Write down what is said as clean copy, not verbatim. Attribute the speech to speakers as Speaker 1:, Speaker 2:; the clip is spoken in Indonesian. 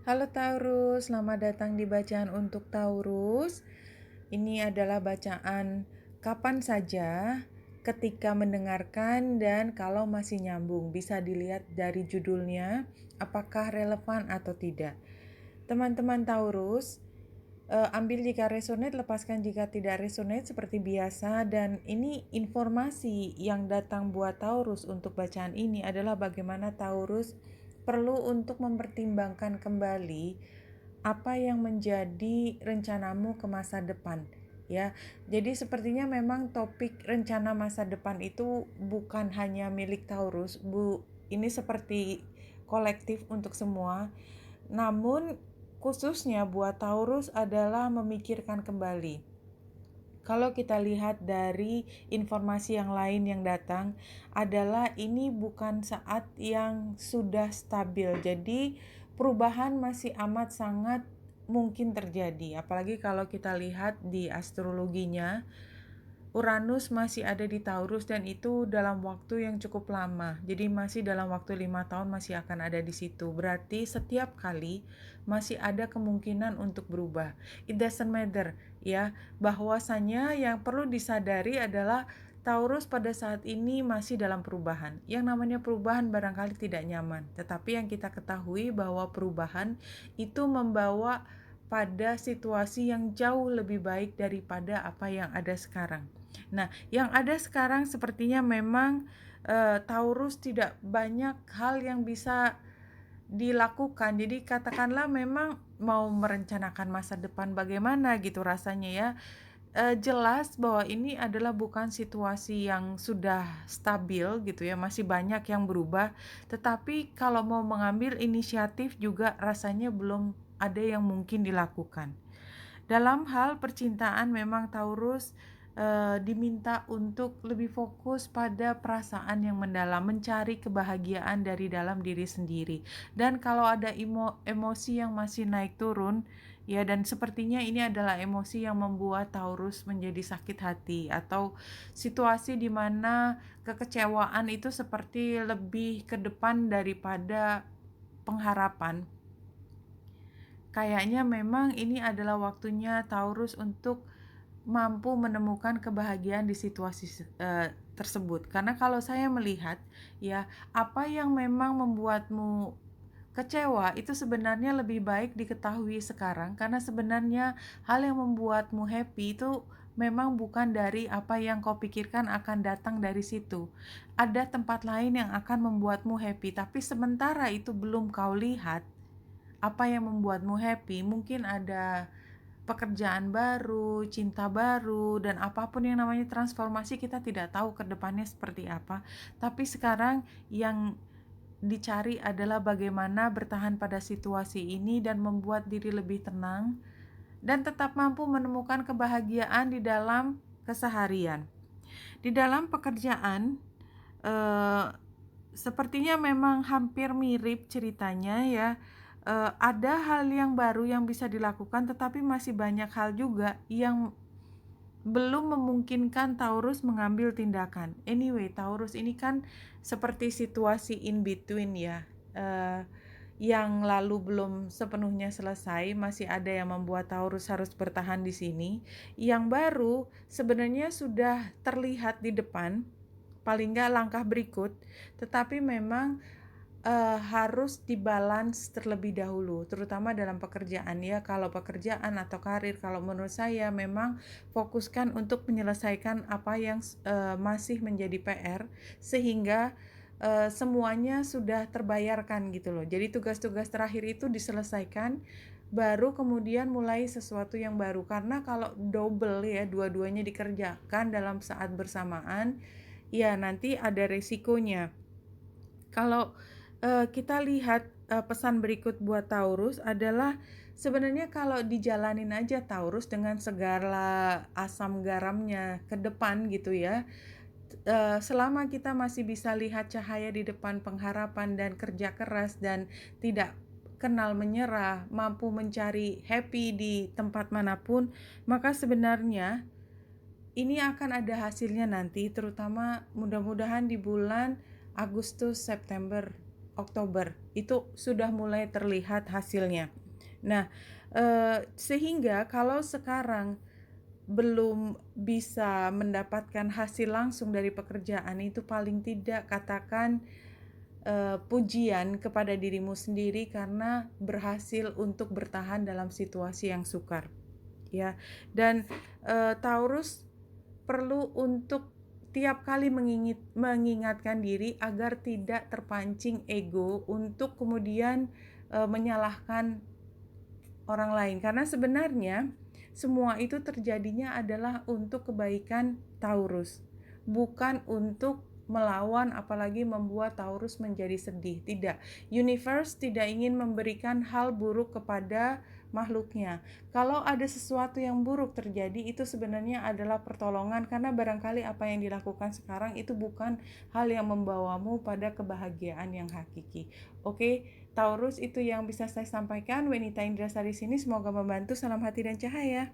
Speaker 1: Halo Taurus, selamat datang di bacaan untuk Taurus. Ini adalah bacaan kapan saja, ketika mendengarkan, dan kalau masih nyambung. Bisa dilihat dari judulnya, apakah relevan atau tidak. Teman-teman Taurus, ambil jika resonate, lepaskan jika tidak resonate seperti biasa. Dan ini informasi yang datang buat Taurus untuk bacaan ini adalah bagaimana Taurus perlu untuk mempertimbangkan kembali apa yang menjadi rencanamu ke masa depan, ya. Jadi sepertinya memang topik rencana masa depan itu bukan hanya milik Taurus, ini seperti kolektif untuk semua. Namun khususnya buat Taurus adalah memikirkan kembali. Kalau kita lihat dari informasi yang lain yang datang adalah ini bukan saat yang sudah stabil. Jadi perubahan masih amat sangat mungkin terjadi. Apalagi kalau kita lihat di astrologinya, Uranus masih ada di Taurus dan itu dalam waktu yang cukup lama. Jadi masih dalam waktu 5 tahun masih akan ada di situ. Berarti setiap kali masih ada kemungkinan untuk berubah. It doesn't matter, ya. Bahwasanya yang perlu disadari adalah Taurus pada saat ini masih dalam perubahan. Yang namanya perubahan barangkali tidak nyaman, tetapi yang kita ketahui bahwa perubahan itu membawa pada situasi yang jauh lebih baik daripada apa yang ada sekarang. Nah, yang ada sekarang sepertinya memang Taurus tidak banyak hal yang bisa dilakukan. Jadi katakanlah memang mau merencanakan masa depan bagaimana gitu rasanya, ya. Jelas bahwa ini adalah bukan situasi yang sudah stabil gitu ya, masih banyak yang berubah. Tetapi kalau mau mengambil inisiatif juga rasanya belum ada yang mungkin dilakukan. Dalam hal percintaan memang Taurus diminta untuk lebih fokus pada perasaan yang mendalam, mencari kebahagiaan dari dalam diri sendiri. Dan kalau ada emosi yang masih naik turun, ya, dan sepertinya ini adalah emosi yang membuat Taurus menjadi sakit hati atau situasi di mana kekecewaan itu seperti lebih ke depan daripada pengharapan. Kayaknya memang ini adalah waktunya Taurus untuk mampu menemukan kebahagiaan di situasi tersebut. Karena kalau saya melihat, ya, apa yang memang membuatmu kecewa itu sebenarnya lebih baik diketahui sekarang, karena sebenarnya hal yang membuatmu happy itu memang bukan dari apa yang kau pikirkan akan datang dari situ. Ada tempat lain yang akan membuatmu happy, tapi sementara itu belum kau lihat apa yang membuatmu happy. Mungkin ada pekerjaan baru, cinta baru, dan apapun yang namanya transformasi, kita tidak tahu ke depannya seperti apa. Tapi sekarang yang dicari adalah bagaimana bertahan pada situasi ini dan membuat diri lebih tenang dan tetap mampu menemukan kebahagiaan di dalam keseharian. Di dalam pekerjaan, eh, sepertinya memang hampir mirip ceritanya, ya. Ada hal yang baru yang bisa dilakukan, tetapi masih banyak hal juga yang belum memungkinkan Taurus mengambil tindakan. Anyway, Taurus ini kan seperti situasi in between, ya. Yang lalu belum sepenuhnya selesai, masih ada yang membuat Taurus harus bertahan di sini. Yang baru sebenarnya sudah terlihat di depan, paling nggak langkah berikut, tetapi memang harus dibalance terlebih dahulu, terutama dalam pekerjaan, ya. Kalau pekerjaan atau karir, kalau menurut saya memang fokuskan untuk menyelesaikan apa yang masih menjadi PR, sehingga semuanya sudah terbayarkan gitu loh. Jadi tugas-tugas terakhir itu diselesaikan, baru kemudian mulai sesuatu yang baru. Karena kalau double, ya, dua-duanya dikerjakan dalam saat bersamaan, ya nanti ada resikonya. Kalau kita lihat pesan berikut buat Taurus adalah sebenarnya kalau dijalanin aja Taurus dengan segala asam garamnya ke depan gitu, ya. Selama kita masih bisa lihat cahaya di depan, pengharapan dan kerja keras, dan tidak kenal menyerah, mampu mencari happy di tempat manapun, maka sebenarnya ini akan ada hasilnya nanti, terutama mudah-mudahan di bulan Agustus September Oktober. Itu sudah mulai terlihat hasilnya. Nah, sehingga kalau sekarang belum bisa mendapatkan hasil langsung dari pekerjaan, itu paling tidak katakan pujian kepada dirimu sendiri karena berhasil untuk bertahan dalam situasi yang sukar, ya. Dan Taurus perlu untuk tiap kali mengingatkan diri agar tidak terpancing ego untuk kemudian menyalahkan orang lain, karena sebenarnya semua itu terjadinya adalah untuk kebaikan Taurus, bukan untuk melawan apalagi membuat Taurus menjadi sedih. Tidak, universe tidak ingin memberikan hal buruk kepada makhluknya. Kalau ada sesuatu yang buruk terjadi, itu sebenarnya adalah pertolongan, karena barangkali apa yang dilakukan sekarang itu bukan hal yang membawamu pada kebahagiaan yang hakiki. Oke, Taurus, itu yang bisa saya sampaikan. Wenita Indrasari sini, semoga membantu. Salam hati dan cahaya.